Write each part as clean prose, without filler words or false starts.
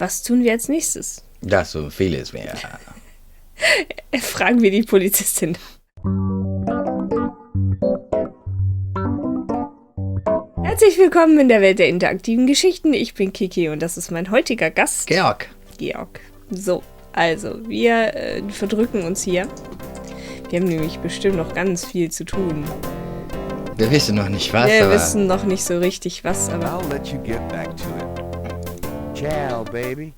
Was tun wir als nächstes? Das so vieles mehr. Fragen wir die Polizistin. Herzlich willkommen in der Welt der interaktiven Geschichten. Ich bin Kiki und das ist mein heutiger Gast. Georg. So, also, wir verdrücken uns hier. Wir haben nämlich bestimmt noch ganz viel zu tun. Wir wissen noch nicht was, Wir aber... wissen noch nicht so richtig was, aber... I'll let you get back to it. Ciao, baby.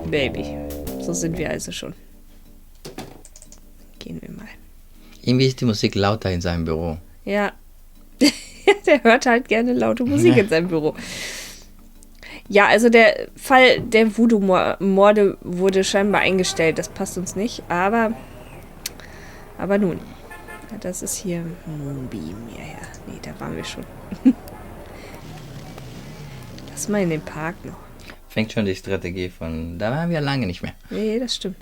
Baby. So sind wir also schon. Gehen wir mal. Irgendwie ist die Musik lauter in seinem Büro. Ja. Der hört halt gerne laute Musik in seinem Büro. Ja, also der Fall der Voodoo-Morde wurde scheinbar eingestellt. Das passt uns nicht, aber nun. Ja, das ist hier Moonbeam. Ja. Nee, da waren wir schon. Lass mal in den Park noch. Fängt schon die Strategie von... Da waren wir lange nicht mehr. Nee, das stimmt.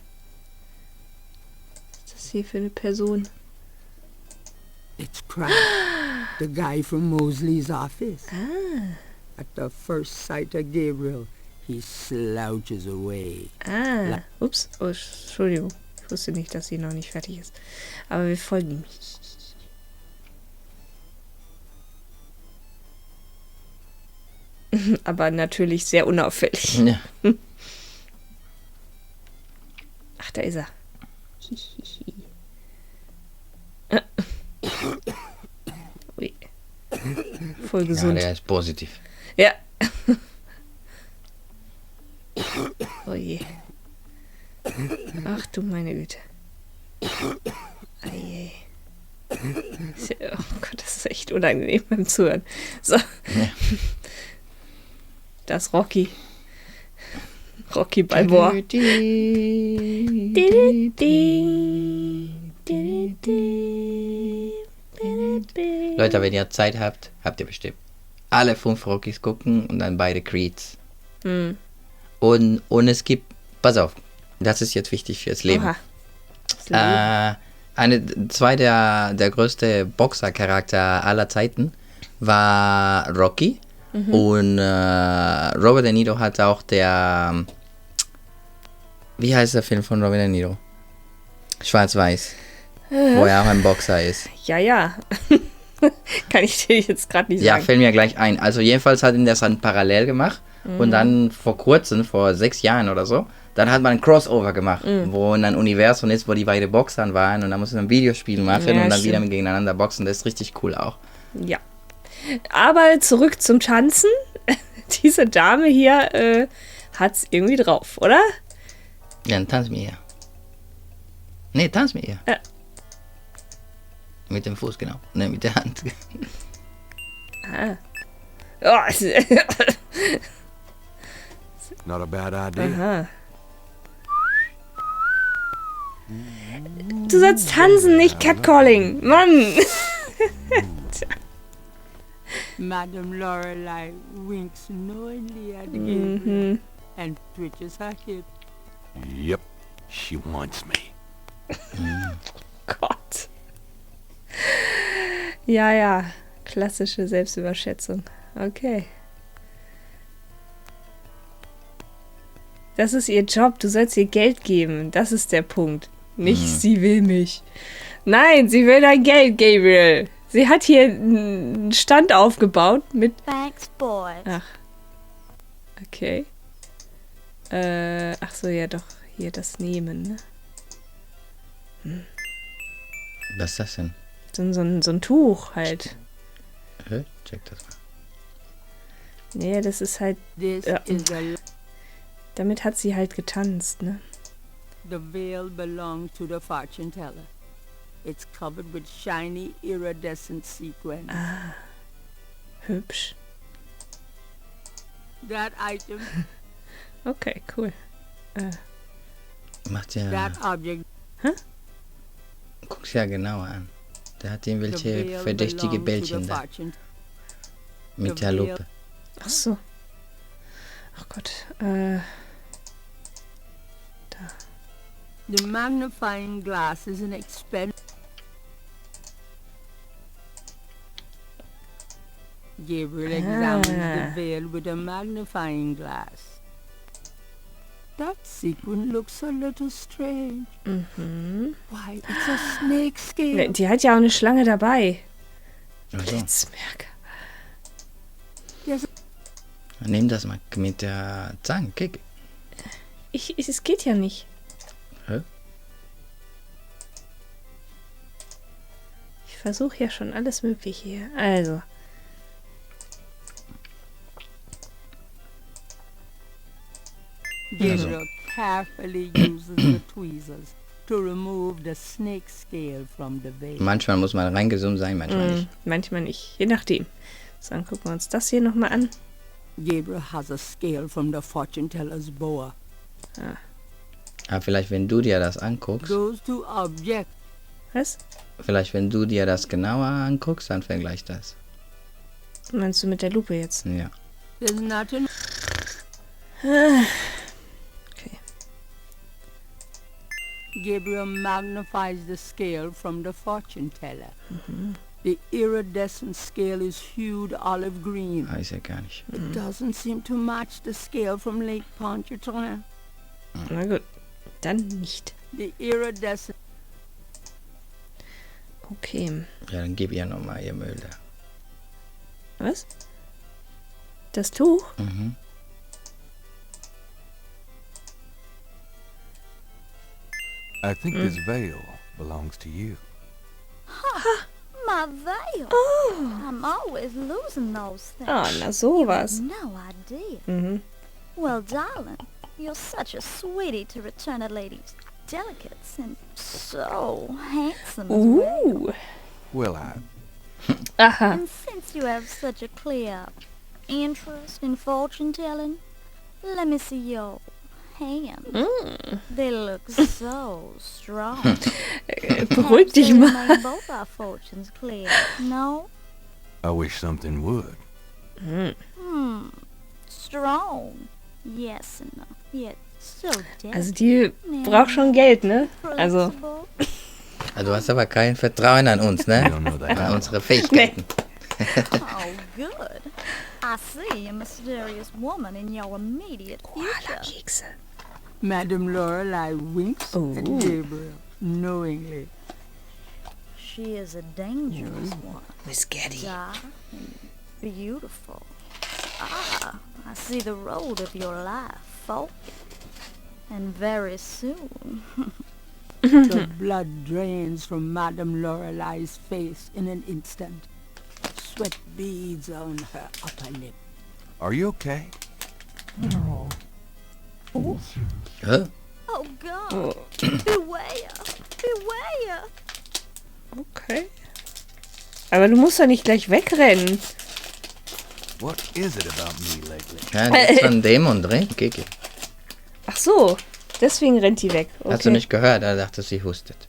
Was ist das hier für eine Person? It's Pratt, the guy from Mosley's office. At the first sight of Gabriel, he slouches away. Ups. Oh, Entschuldigung. Ich wusste nicht, dass sie noch nicht fertig ist. Aber wir folgen ihm. Aber natürlich sehr unauffällig. Ja. Ach, da ist er. Ui. Voll Ja, gesund. der ist positiv. Ja. Oh je. Ach du meine Güte. Ei. Oh Gott, das ist echt unangenehm beim Zuhören. So. Ja. Das ist Rocky. Rocky Balboa. Leute, wenn ihr Zeit habt, habt ihr bestimmt alle 5 Rockies gucken und dann beide Creeds. Und es gibt, pass auf, das ist jetzt wichtig fürs Leben. Oha. Das Leben. Zwei der größte Boxer-Charakter aller Zeiten war Rocky. Und Robert De Niro hat auch der, wie heißt der Film von Robert De Niro? Schwarz-Weiß. Wo er auch ein Boxer ist. Ja. Kann ich dir jetzt gerade nicht Ja, sagen. fällt mir gleich ein. Also jedenfalls hat ihn das dann parallel gemacht. Und dann vor kurzem, vor 6 Jahren oder so, dann hat man ein Crossover gemacht, wo in ein Universum ist, wo die beide Boxern waren. Und dann muss man ein Videospiel machen Ja, und dann stimmt. wieder gegeneinander boxen. Das ist richtig cool auch. Ja. Aber zurück zum Tanzen. Diese Dame hier hat's irgendwie drauf, oder? Ja, dann tanz mir hier. Nee, tanz mir hier. Ja. Mit dem Fuß, genau. Ne, mit der Hand. Oh, Not a bad idea. aha. Du sollst tanzen, nicht Catcalling. Mann. Madame Lorelei winks knowingly at Gabriel and twitches her hip. Yep, she wants me. Gott. Ja. Klassische Selbstüberschätzung. Okay. Das ist ihr Job. Du sollst ihr Geld geben. Das ist der Punkt. Nicht, sie will mich. Nein, sie will dein Geld, Gabriel. Sie hat hier einen Stand aufgebaut mit... Thanks, boys. Ach. Okay. Ach so, ja doch. Hier das nehmen, ne? Was ist das denn? So ein Tuch halt. Check das mal. Nee, das ist halt... This Ja. is Damit hat sie halt getanzt, ne? the veil belonged to the fortune teller. It's covered with shiny iridescent sequins. Hübsch. That item, Okay, cool. Macht ja... that object, Guck's ja genauer an. Da hat the irgendwelche veil verdächtige belonged to the Bällchen da. fortune. Mit the der veil- Lupe. Ach so. Ach Gott. The magnifying glass is an expensive. Gabriel examines the veil with a magnifying glass. That sequin looks a little strange. Why, it's a snake scale. Die hat ja auch eine Schlange dabei. Ach so. Blitzmerker. Yes, Nimm das mal mit der Zange, kick. Es geht ja nicht. Hä? Ich versuche ja schon alles Mögliche hier. Also. Gabriel carefully uses the tweezers to remove the snake scale from the veil. Manchmal muss man reingezoomt sein, manchmal nicht. Manchmal nicht. Je nachdem. So, dann gucken wir uns das hier nochmal an. Gabriel has a scale from the fortune teller's boa. Aber vielleicht, wenn du dir das anguckst, Those two objects Was? vielleicht, wenn du dir das genauer anguckst, dann vergleich das. Meinst du mit der Lupe jetzt? Ja. is not an Okay. Gabriel magnifies the scale from the fortune teller. The iridescent scale is hued olive green. Weiß ja gar nicht. It doesn't seem to match the scale from Lake Pontchartrain. Na gut. Dann nicht. The iridescent Okay. Ja, dann gib ihr nochmal ihr Müll da. Was? Das Tuch? Mhm. I think this veil belongs to you. My veil. I'm always losing those things. Ah, na sowas. No idea. Mhm. Well, darling, you're such a sweetie to return a lady's delicates and so handsome as well. Will I? Aha. And since you have such a clear interest in fortune telling, let me see your hands. They look so strong. Beruhig dich Perhaps mal. they'll make both our fortunes clear. No? I wish something would. Strong. Yes enough. Yet so delicate. Also die braucht schon Geld, ne? Also. Flexible. Also du hast aber kein Vertrauen an uns, ne? You don't know that. An unsere Fähigkeiten. Oh, good. I see a mysterious woman in your immediate future. Kekse. Madame Lorelei winks at Gabriel knowingly. She is a dangerous one. Miss Getty. Dark and beautiful. Ah, I see the road of your life forking. And very soon. The blood drains from Madame Lorelei's face in an instant. Sweat beads on her upper lip. Are you okay? Hä? Oh God! Beware! Beware! Okay. Aber du musst doch nicht gleich wegrennen. What is it about me lately? Ja, da ist so ein Dämon drin. Kiki. Ach so. Deswegen rennt die weg. Okay. Hast du nicht gehört? Er dachte, sie hustet.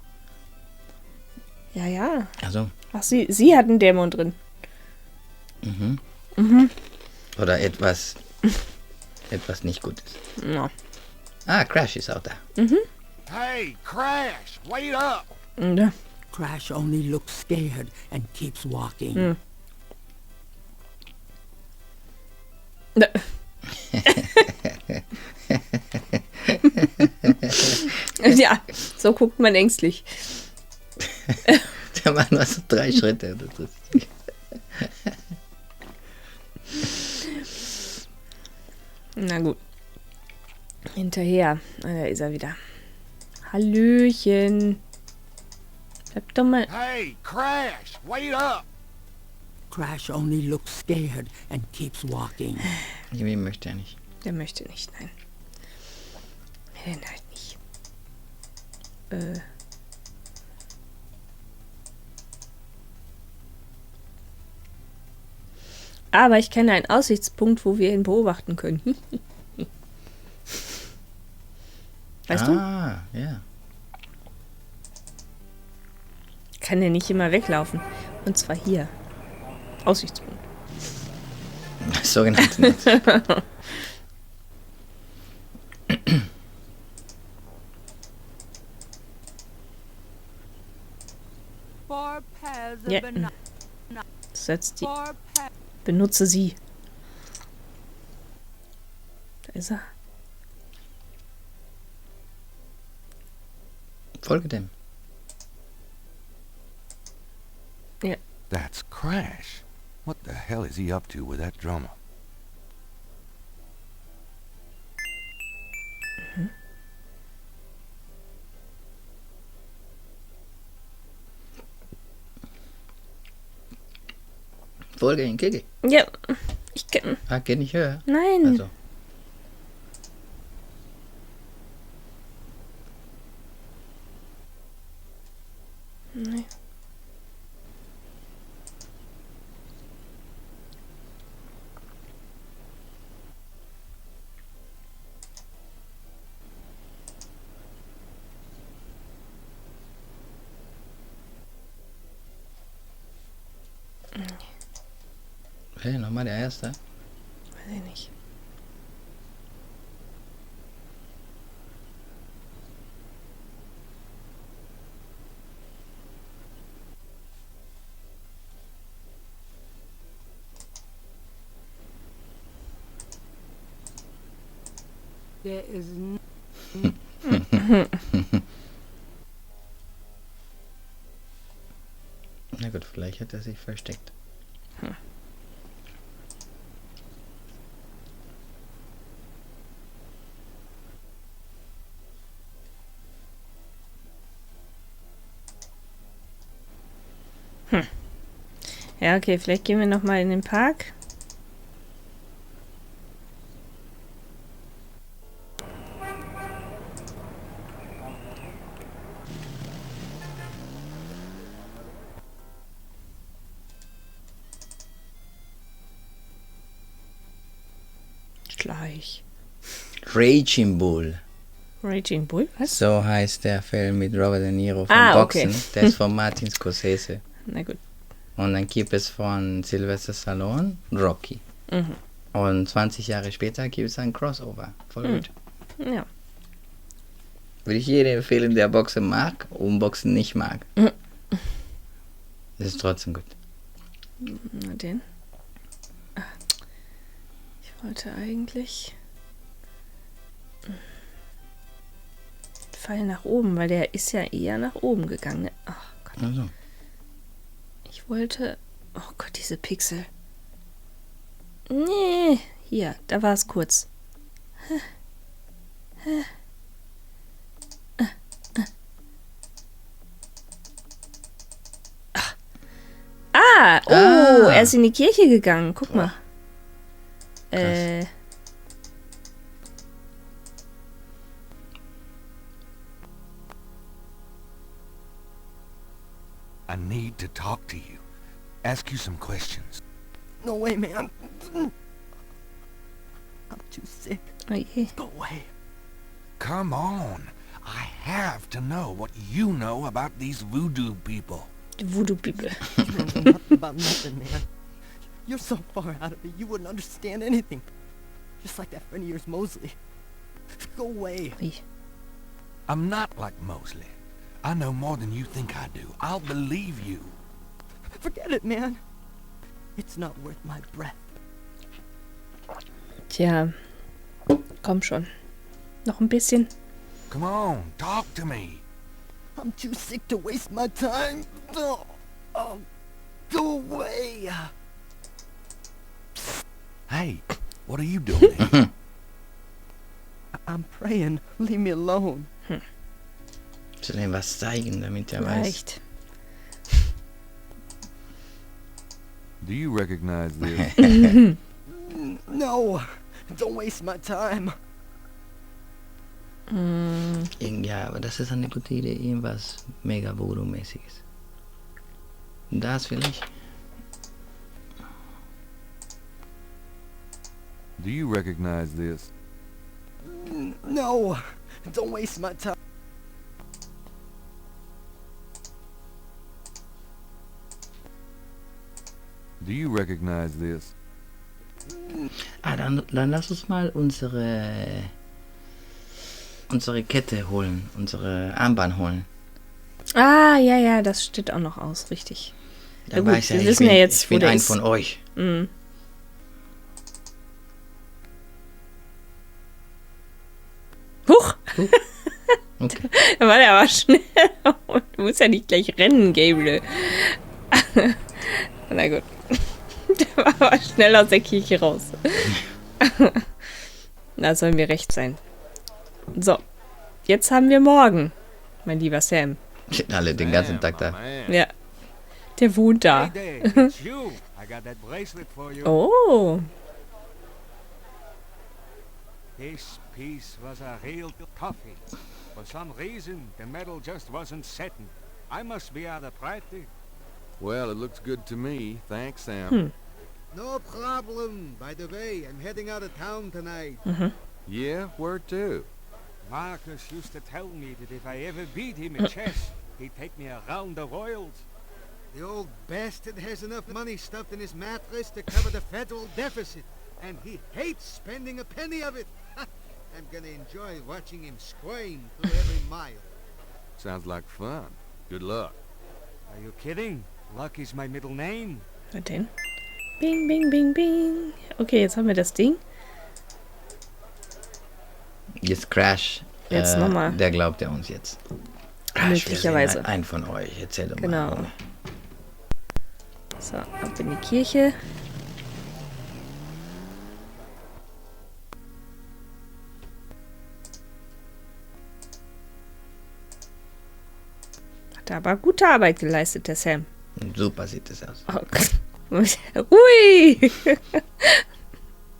Ja, ja. Also. Ach, sie hat einen Dämon drin. Oder etwas nicht Gutes. Ja. Ah, Crash ist auch da. Hey, Crash! Wait up! Ja. Crash only looks scared and keeps walking. Ja, so guckt man ängstlich. Der macht nur so 3 Schritte. Das ist Na gut. Hinterher. Ah, da ist er wieder. Hallöchen. Bleib doch mal. Hey, Crash! Wait up! Crash only looks scared and keeps walking. Irgendwie möchte er nicht. Der möchte nicht, nein. Nee, denn halt nicht. Aber ich kenne einen Aussichtspunkt, wo wir ihn beobachten können. Weißt du? Ah, ja. Kann der nicht immer weglaufen. Und zwar hier. Aussichtspunkt. Sogenannten Netz. Four pairs of Ja. bananas. Das ist jetzt die Four pairs. Benutze sie. Da ist er. Folge dem. Ja. That's Crash. What the hell is he up to with that drummer? Folge ihn, Kiki. Ja, ich kann. Ah, geht nicht höher. Nein. Also. Nee. Hey, nochmal der erste. Weiß ich nicht. There is Na gut, vielleicht hat er sich versteckt. Ja, okay, vielleicht gehen wir noch mal in den Park. Gleich. Raging Bull. Raging Bull? Was? So heißt der Film mit Robert De Niro vom Okay. Boxen. Der ist von Martin Scorsese. Na gut. Und dann gibt es von Sylvester Stallone Rocky. Mhm. Und 20 Jahre später gibt es ein Crossover. Voll gut. Ja. Würde ich jedem empfehlen, der Boxen mag und Boxen nicht mag. Das ist trotzdem gut. Na den. Ah. Ich wollte eigentlich Pfeil nach oben, weil der ist ja eher nach oben gegangen. Ne? Ach Gott. Also. Ich wollte... Oh Gott, diese Pixel. Nee. Hier, da war es kurz. Er ist in die Kirche gegangen. Guck mal. I need to talk to you. Ask you some questions. no way, man. I'm too sick. Oh je. Go away. Come on. I have to know what you know about these voodoo people. Die Voodoo-Bibel. You don't know nothing about nothing, man. You're so far out of it, you wouldn't understand anything. Just like that friend of yours, Mosley. Go away. Ui. I'm not like Mosley. I know more than you think I do. I'll believe you. Forget it, man. It's not worth my breath. Tja. Komm schon. Noch ein bisschen. Come on, talk to me. I'm too sick to waste my time. Oh, go away. Hey, what are you doing here? I'm praying. Leave me alone. Ich soll ihm was zeigen, damit er weiß. Reicht. Do you recognize this? No, don't waste my time. Ja, aber das ist eine gute Idee. Irgendwas mega Voodoo-mäßiges. Das vielleicht? Do you recognize this? No, don't waste my time. Do you recognize this? Dann lass uns mal unsere Kette holen, unsere Armband holen. Ja, das steht auch noch aus, richtig. Dann gut, weiß wir er, wissen ja jetzt, ich wo bin der ein ist. von euch. Okay. Da war der aber schnell. Du musst ja nicht gleich rennen, Gabriel. Na gut. Der war aber schnell aus der Kirche raus. Na, soll mir recht sein. So. Jetzt haben wir morgen, mein lieber Sam. Sind alle den ganzen Tag da. Man. Ja. Der wohnt da. Hey, Dave, it's you. I got that bracelet for you. Oh. This piece was a real toughie. For some reason, the metal just wasn't setting. I must be out of practice. Well, it looks good to me. Thanks, Sam. No problem. By the way, I'm heading out of town tonight. Yeah, where to? Marcus used to tell me that if I ever beat him at chess, he'd take me around the royals. The old bastard has enough money stuffed in his mattress to cover the federal deficit, and he hates spending a penny of it. I'm gonna enjoy watching him squirm through every mile. Sounds like fun. Good luck. Are you kidding? Luck is my middle name. Was denn? Bing, bing, bing, bing. Okay, jetzt haben wir das Ding. Jetzt Crash. Jetzt nochmal. Der glaubt ja uns jetzt. Crash, Möglicherweise. wir sehen einen von euch. Erzähl doch Genau. mal. So, ab in die Kirche. Hat aber gute Arbeit geleistet, der Sam. Super sieht es aus. Oh Gott. Ui!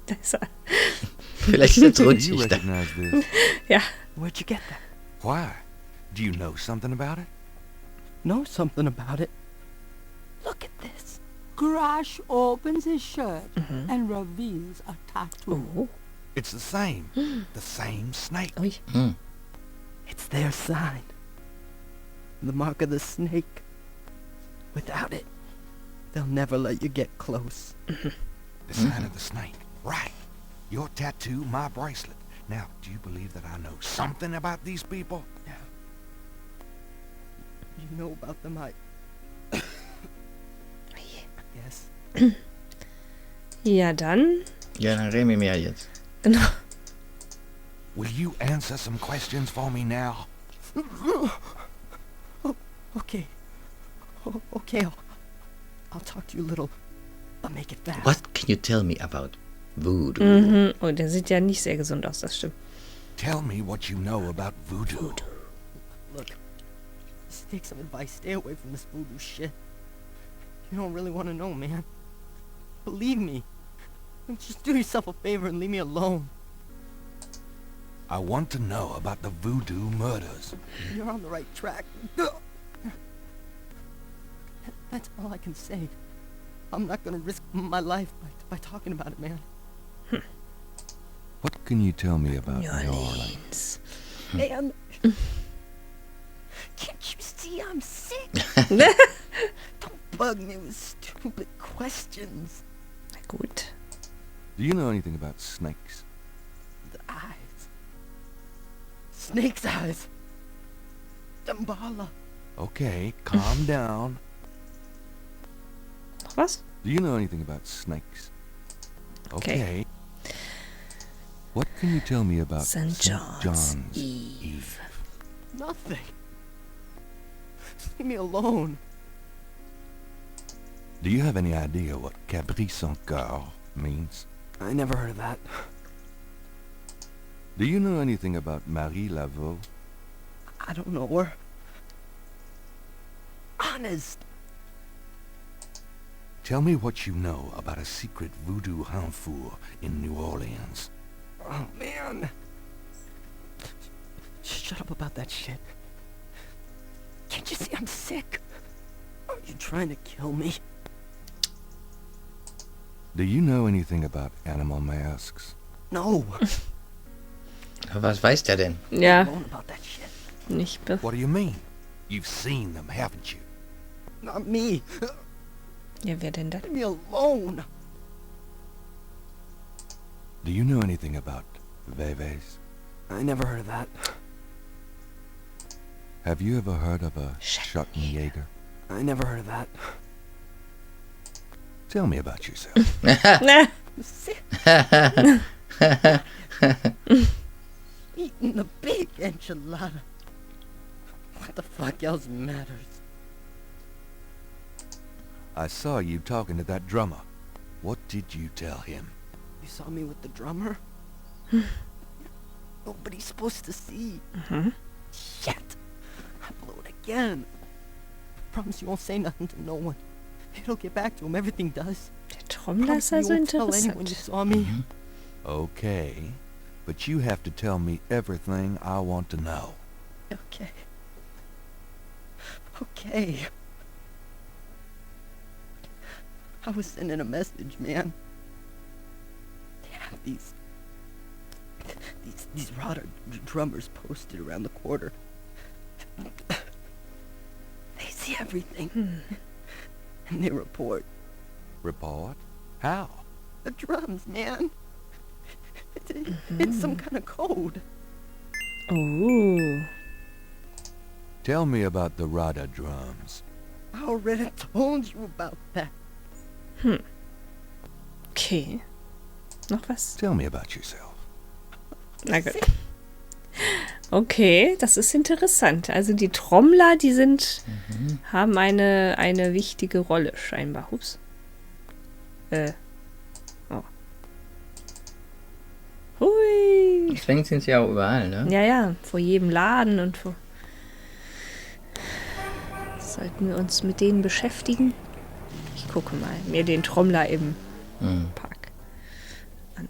Da ist er. Vielleicht ist er Do you rutschig da. recognize this? Ja. Where'd you get that? Why? Do you know something about it? Know something about it? Look at this. Crash opens his shirt and reveals a tattoo. Oh. It's the same. The same snake. Ui. Hm. It's their sign. The mark of the snake. Without it, they'll never let you get close. The sign of the snake. Right. Your tattoo, my bracelet. Now, do you believe that I know something about these people? You know about them, I guess. Ja, dann. Ja, dann reden wir mehr jetzt. Genau. Will you answer some questions for me now? Okay. Okay, I'll talk to you a little. I'll make it fast. What can you tell me about voodoo? Mhm. Oh, der sieht ja nicht sehr gesund aus, das stimmt. Tell me what you know about voodoo. Look, just take some advice. Stay away from this voodoo shit. You don't really want to know, man. Believe me. Just do yourself a favor and leave me alone. I want to know about the voodoo murders. You're on the right track. That's all I can say. I'm not gonna risk my life by talking about it, man. What can you tell me about New New Orleans? Orleans. Man, can't you see I'm sick? Don't bug me with stupid questions. Na gut. Do you know anything about snakes? The eyes. Snake's eyes. Dambala. Okay, calm down. Noch was? Do you know anything about snakes? Okay. What can you tell me about St. St. John's John's Eve. Nothing. Leave me alone. Do you have any idea what Cabri Saint Coeur means? I never heard of that. Do you know anything about Marie Laveau? I don't know her. Honest. Tell me what you know about a secret voodoo hanfour in New Orleans. Oh, man. Shut up about that shit. Can't you see I'm sick? Are you trying to kill me? Do you know anything about animal masks? No. Was weiß der denn? Ja, Alone about that shit. nicht be... What do you mean? You've seen them, haven't you? Not me. Ja, wer denn das? Leave me alone. Do you know anything about Veves? I never heard of that. Have you ever heard of a Schottenjäger. Schottenjäger? I never heard of that. Tell me about yourself. Na, Sick. Eating the big. enchilada. What the fuck else matters? I saw you talking to that drummer. What did you tell him? You saw me with the drummer? Nobody's supposed to see. Mhm. Shit. I blew it again. Promise you won't say nothing to no one. It'll get back to him. Everything does. Der Trommler Promise ist you also won't tell anyone you interessant. saw me. Okay, but you have to tell me everything I want to know. Okay. Okay. I was sending a message, man. They have these Rodder drummers posted around the quarter. They see everything. And they report. Report? How? The drums, man. It's some kind of code. Oh. Tell me about the Rada drums. I already told you about that. Okay. Noch was? Tell me about yourself. Na gut. Okay, das ist interessant. Also die Trommler, die haben eine wichtige Rolle scheinbar. Hups. Oh. Hui. Deswegen sind sie ja auch überall, ne? Ja, ja, vor jedem Laden und vor... Sollten wir uns mit denen beschäftigen? Ich gucke mal, mir den Trommler im Park an.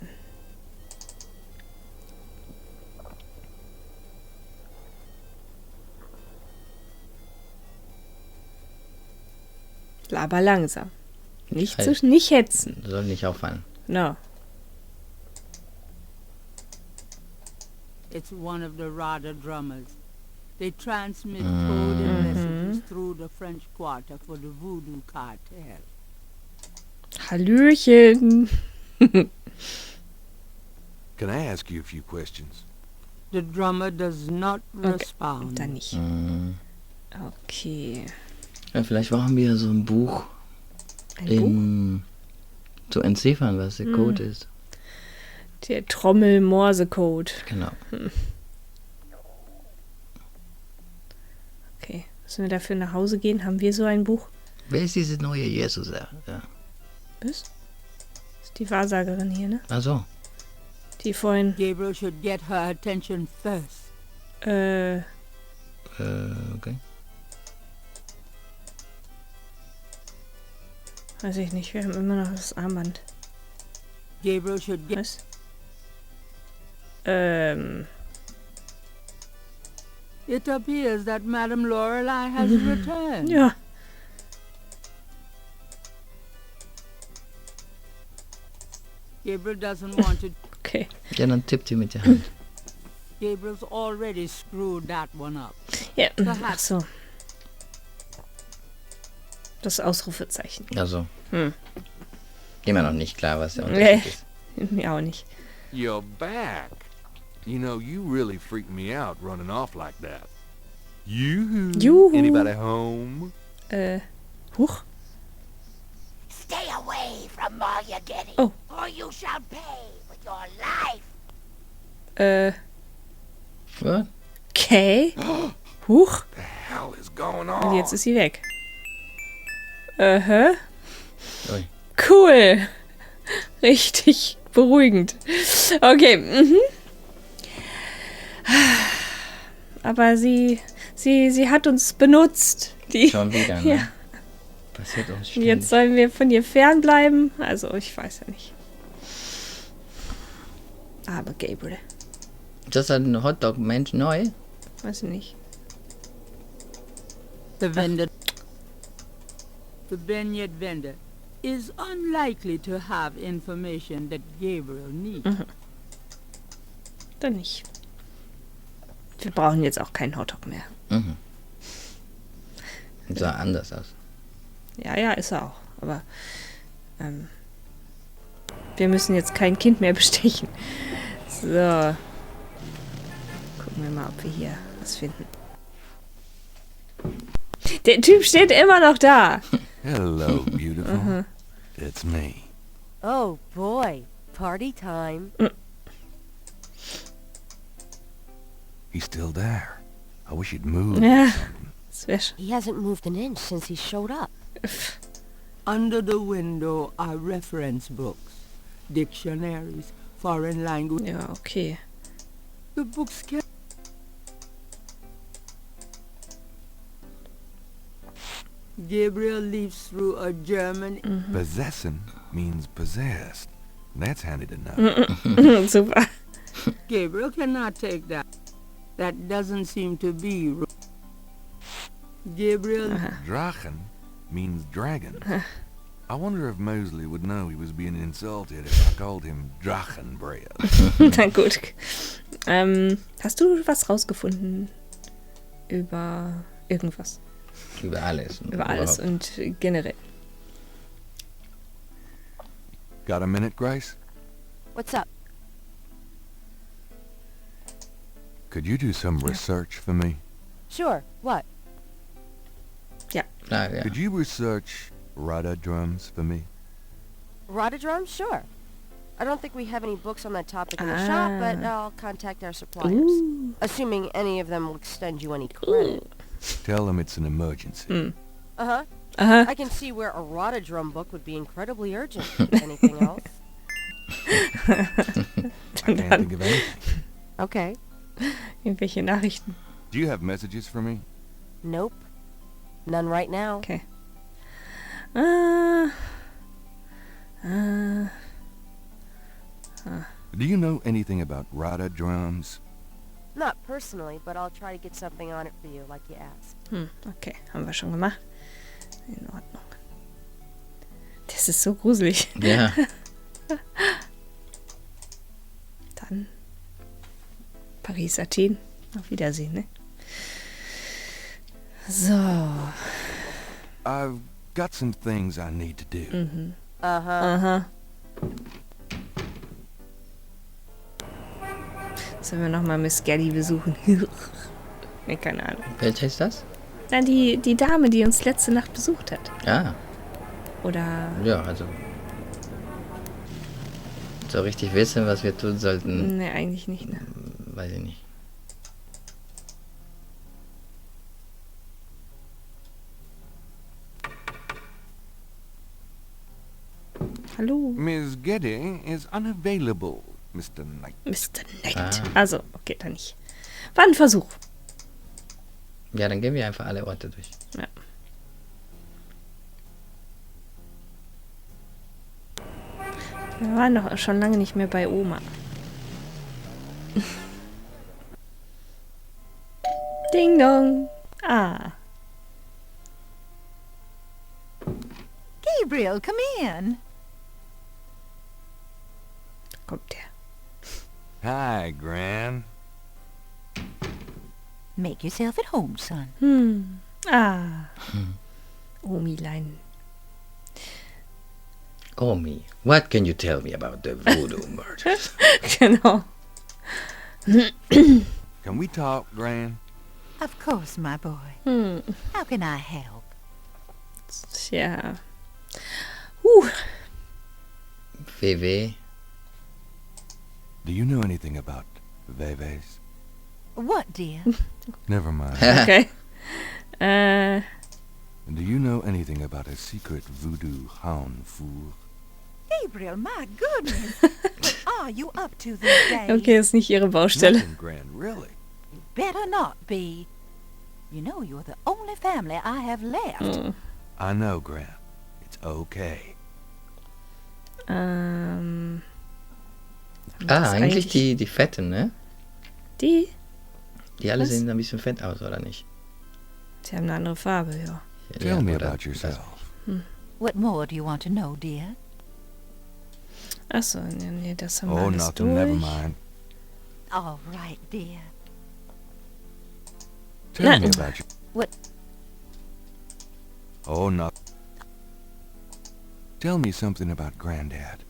Aber langsam. Nicht hetzen. Soll nicht auffallen. No. It's one of the Rada drummers. They transmit code and messages through the French Quarter for the Voodoo Cartel. Hallöchen. Can I ask you a few questions? The drummer does not respond. Dann nicht. Okay. Ja, vielleicht brauchen wir so ein Buch, zu entziffern, was der Code ist. Der Trommel-Morse-Code. Genau. Okay. Müssen wir dafür nach Hause gehen? Haben wir so ein Buch? Wer ist diese neue Jesus? Ja. Was? Das ist die Wahrsagerin hier, ne? Ach so. Die vorhin... Gabriel should get her attention first. Okay. Weiß ich nicht, wir haben immer noch das Armband. Gabriel should get... Was? It appears that Madame Lorelei has returned. Ja. Gabriel doesn't want to... Okay. Ja, dann tippt ihr mit der Hand. Gabriel's already screwed that one up. Ja, ach so. Das Ausrufezeichen. Also. Immer noch nicht klar, was der Unterschied ist. Mir auch nicht. You're back. You know, you really freaked me out running off like that. Juhu. Anybody home? Huch. Stay away from Morgadity, Oh. or you shall pay with your life. Was? Okay. Huch. The hell is going Und on? jetzt ist sie weg. Ui. Cool. Richtig beruhigend. Okay. Aber sie hat uns benutzt. Schon wieder, ne? Ja. Passiert uns ständig. Jetzt sollen wir von ihr fernbleiben. Also, ich weiß ja nicht. Aber Gabriel. Ist das ein Hotdog-Mensch neu? Weiß ich nicht. The vendor... The vineyard vendor is unlikely to have information that Gabriel needs. Dann nicht. Wir brauchen jetzt auch keinen Hotdog mehr. Sah anders aus. Ja, ist er auch. Aber wir müssen jetzt kein Kind mehr bestechen. So. Gucken wir mal, ob wir hier was finden. Der Typ steht immer noch da. Hello, beautiful. It's me. Oh boy, party time. He's still there. I wish he'd moved Ja, or something. das wäre He hasn't moved an inch since he showed up. Under the window are reference books, dictionaries, foreign language. Ja, okay. The books can... Gabriel leaves through a German... Possessing means possessed. That's handy to know. Super. Gabriel cannot take that. That doesn't seem to be... Gabriel... Drachen means dragon. I wonder if Mosley would know he was being insulted if I called him Drachenbread. Na gut. Hast du was rausgefunden über irgendwas? Über alles. Über alles und generell. Got a minute, Grace? What's up? Could you do some research for me? Sure. What? Ah, ja. Could you research rudder drums for me? Rotodrum? Sure. I don't think we have any books on that topic in the shop, but I'll contact our suppliers. Ooh. Assuming any of them will extend you any credit. Tell them it's an emergency. Uh-huh. Aha. I can see where a Rotodrum book would be incredibly urgent. Anything else? I can't think of anything. Okay. Irgendwelche Nachrichten. Do you have messages for me? Nope. None right now. Okay. Do you know anything about rudder drums? Not personally, but I'll try to get something on it for you, like you asked. Okay, haben wir schon gemacht. In Ordnung. Das ist so gruselig. Ja. Dann Paris, Athen. Auf Wiedersehen, ne? So. I've got some things I need to do. Uh-huh. Aha. Sollen wir nochmal Miss Gaddy besuchen? Ne, keine Ahnung. Welche ist das? Na, die Dame, die uns letzte Nacht besucht hat. Ah, Oder... ja, also. So richtig wissen, was wir tun sollten, Ne, eigentlich nicht, ne? weiß ich nicht. Hallo, Miss Geddy is unavailable, Mr. Knight. Mr. Knight. Ah. Also, okay, dann nicht. War ein Versuch. Ja, dann gehen wir einfach alle Orte durch. Ja. Wir waren doch schon lange nicht mehr bei Oma. Ding dong. Ah. Gabriel, come in. Da kommt der. Hi, Gran. Make yourself at home, son. Ah. Omilein. Omi, what can you tell me about the voodoo murders? Genau. Can we talk, Gran? Of course, my boy. How can I help? Tja. WW? Do you know anything about Veves? What, dear? Never mind. Okay. Do you know anything about a secret voodoo hound fool? Gabriel, my goodness. What are you up to these days? Okay, ist nicht ihre Baustelle. Nothing, Gran, really. You better not be. You know you're the only family I have left. I know, Gran. It's okay. Ah, eigentlich die Fetten, ne? Die? Die alle Was? sehen ein bisschen fett aus, oder nicht? Sie haben eine andere Farbe, ja. Tell me oder about yourself. What more do you want to know, dear? Achso, nee, das haben wir Oh, alles nothing. durch. Never mind. All right, dear. Tell me about you. What? Oh, no. Tell me something about Granddad.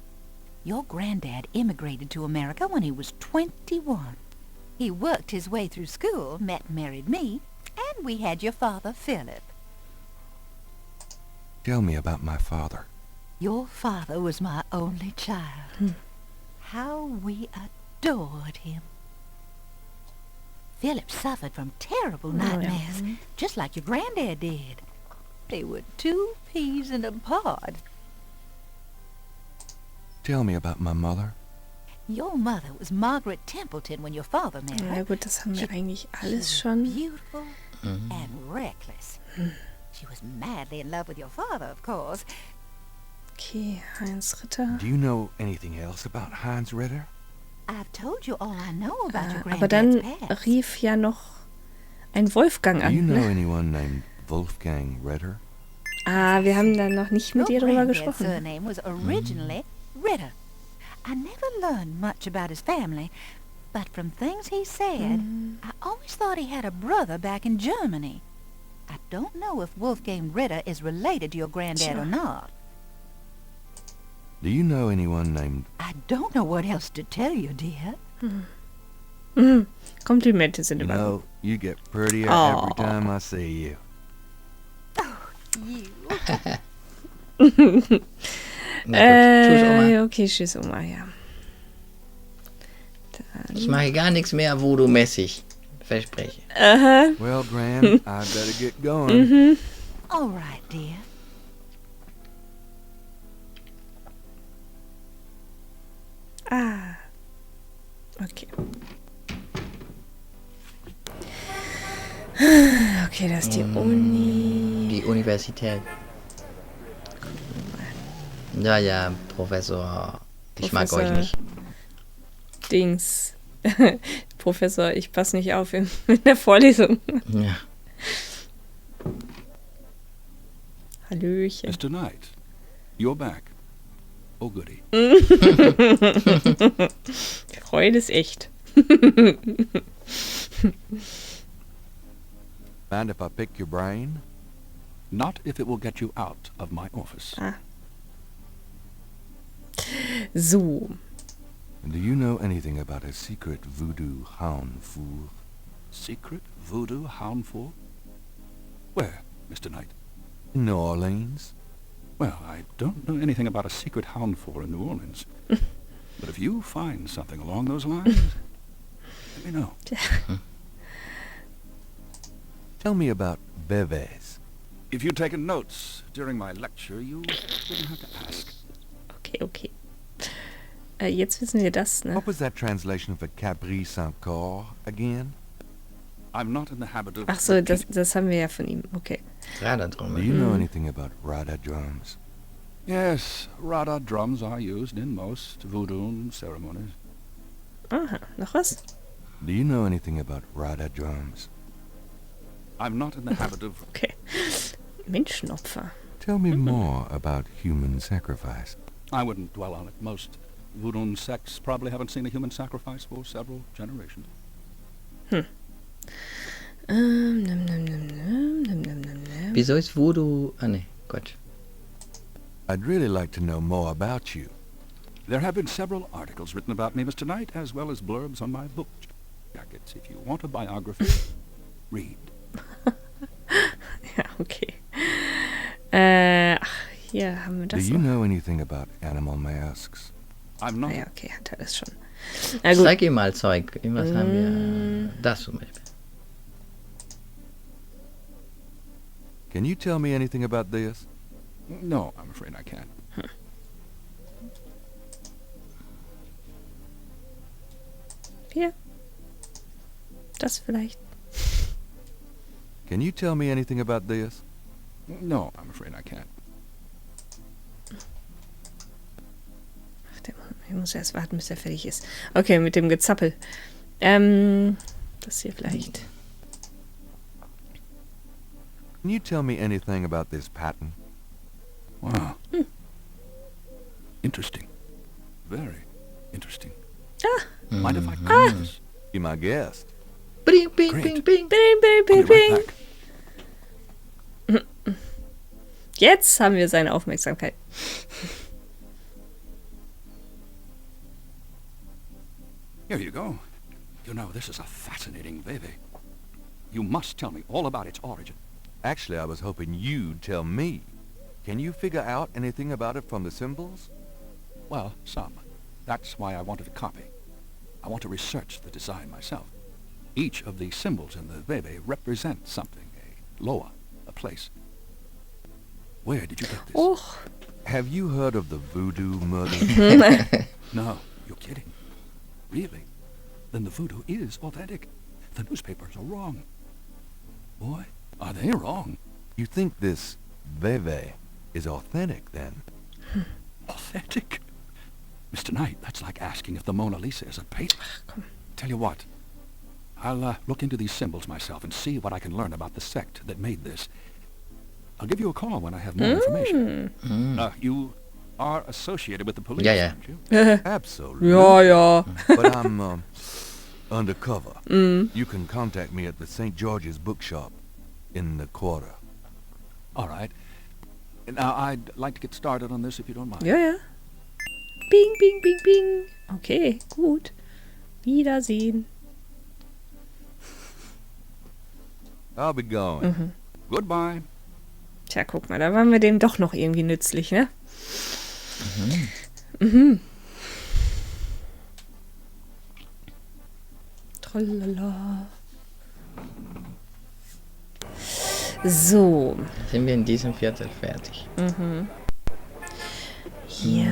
Your granddad immigrated to America when he was 21. He worked his way through school, met and married me, and we had your father, Philip. Tell me about my father. Your father was my only child. How we adored him. Philip suffered from terrible nightmares, just like your granddad did. They were 2 peas in a pod. Tell me about my mother. Your mother was Margaret Templeton when your father met her. Ja gut, das haben wir eigentlich She alles was schon. beautiful and reckless. She was madly in love with your father, of course. Okay, Heinz Ritter. Do you know anything else about Heinz Ritter? I've told you all I know about your Aber granddad's dann past. rief ja noch ein Wolfgang Do you an. know Ne? anyone named Wolfgang Ritter? Ah, wir haben dann noch nicht mit Your ihr drüber granddad's gesprochen. surname was originally Ritter. I never learned much about his family, but from things he said, I always thought he had a brother back in Germany. I don't know if Wolfgang Ritter is related to your granddad or not. Do you know anyone named... I don't know what else to tell you, dear. Komplimente sind You immer know, you get prettier Aw. every time I see you. You. Na gut, tschüss, Oma. Okay, tschüss, Oma, ja. Ich mache gar nichts mehr Voodoo-mäßig. Verspreche. Aha. Well, Gran, I better get going. All right, dear. Ah. Okay. Okay, das ist die Uni. Die Universität. Ja, ja, Professor. Ich mag euch nicht. Dings. Professor, ich passe nicht auf in der Vorlesung. Ja. Hallöchen. Mr. Knight, you're back. Oh, goody. Freude ist echt. Mind if I pick your brain? Not if it will get you out of my office. So. Do you know anything about a secret voodoo Haunfour? Secret voodoo houndful? Where, Mr. Knight? In New Orleans? Well, I don't know anything about a secret houndful in New Orleans. But if you find something along those lines, let me know. Tell me about Beves. If you'd taken notes during my lecture, you wouldn't have to ask. Okay. Jetzt wissen wir das, ne? What was that translation for Capri Saint-Corps again? I'm not in the habit of... Ach so, das haben wir ja von ihm. Okay. Do Radadrumme. you know anything about Rada drums? Yes, Rada drums are used in most voodoo ceremonies. Aha, noch was? Do you know anything about Rada drums? I'm not in the habit of... Okay. Menschenopfer. Tell me more about human sacrifice. I wouldn't dwell on it. Most voodoo sects probably haven't seen a human sacrifice for several generations. Wieso ist Voodoo... Ah, ne, Quatsch. I'd really like to know more about you. There have been several articles written about me, Mr. Knight, as well as blurbs on my book jackets. If you want a biography, read. Ja, okay. Ach, hier haben wir Do das you noch. know anything about animal masks? I'm not... Ja, okay, hat er das schon. Na gut. Zeig ihm mal Zeug. Was haben wir? Das zum Beispiel. Can you tell me anything about this? No, I'm afraid I can't. Hier. Das vielleicht. Can you tell me anything about this? No, I'm afraid I can't. Ich muss erst warten, bis er fertig ist. Okay, mit dem Gezappel. Das hier vielleicht. Can you tell me anything about this pattern? Wow. Interesting. Very interesting. Mind if I call this? Be my guest. Bing, bing, Great. bing, bing. Bing, bing, I'll bing, be right bing. back. Jetzt haben wir seine Aufmerksamkeit. Here you go. You know, this is a fascinating baby. You must tell me all about its origin. Actually, I was hoping you'd tell me. Can you figure out anything about it from the symbols? Well, some. That's why I wanted a copy. I want to research the design myself. Each of the symbols in the Veve represents something. A loa, a place. Where did you get this? Oh. Have you heard of the voodoo murder? No, you're kidding. Really? Then the voodoo is authentic. The newspapers are wrong. Boy, are they wrong. You think this Veve is authentic, then? Authentic? Mr. Knight, that's like asking if the Mona Lisa is a painting. Tell you what, I'll look into these symbols myself and see what I can learn about the sect that made this. I'll give you a call when I have more information. You are associated with the police, Yeah. aren't you? Absolutely. Ja. But I'm undercover. You can contact me at the St. George's bookshop in the quarter. All right. Now, I'd like to get started on this if you don't mind. Ja. Bing, bing, bing, bing. Okay, gut. Wiedersehen. I'll be going. Goodbye. Tja, guck mal, da waren wir dem doch noch irgendwie nützlich, ne? Tralala. So. Sind wir in diesem Viertel fertig? Ja.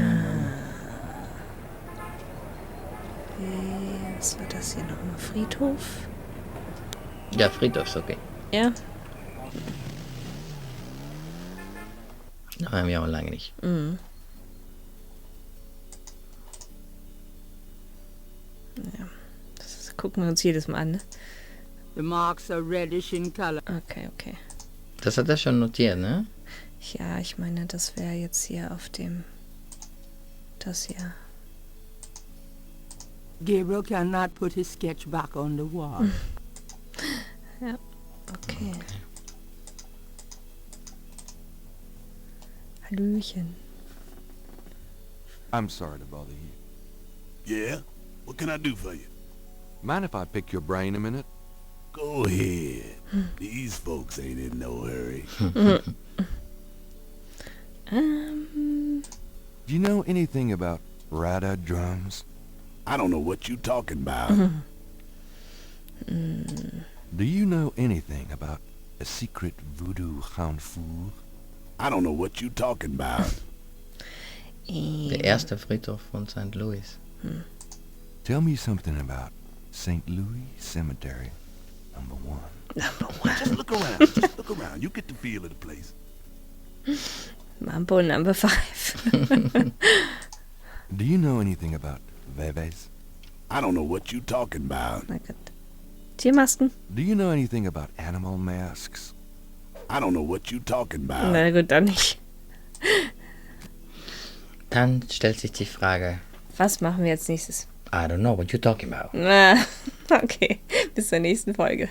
Was war das hier nochmal? Friedhof? Ja, Friedhof ist okay. Ja. Da haben wir auch lange nicht. Ja. Gucken wir uns jedes Mal an, ne? The marks are reddish in color. Okay. Das hat er schon notiert, ne? Ja, ich meine, das wäre jetzt hier auf dem... Das hier. Gabriel cannot put his sketch back on the wall. Ja, okay. Hallöchen. I'm sorry to bother you. Yeah? What can I do for you? Mind if I pick your brain a minute? Go ahead. These folks ain't in no hurry. Do you know anything about Rada drums? I don't know what you talking about. Do you know anything about a secret voodoo Hanfu? I don't know what you talking about. Der erste Friedhof von St. Louis. Tell me something about St. Louis Cemetery, #1. Just look around. Just look around. You get the feel of the place. Mambo number 5. Do you know anything about Veves? I don't know what you talking about. Na gut. Tiermasken? Do you know anything about animal masks? I don't know what you talking about. Na gut, dann nicht. Dann stellt sich die Frage, Was machen wir jetzt nächstes? I don't know what you're talking about. Na, okay. Bis zur nächsten Folge.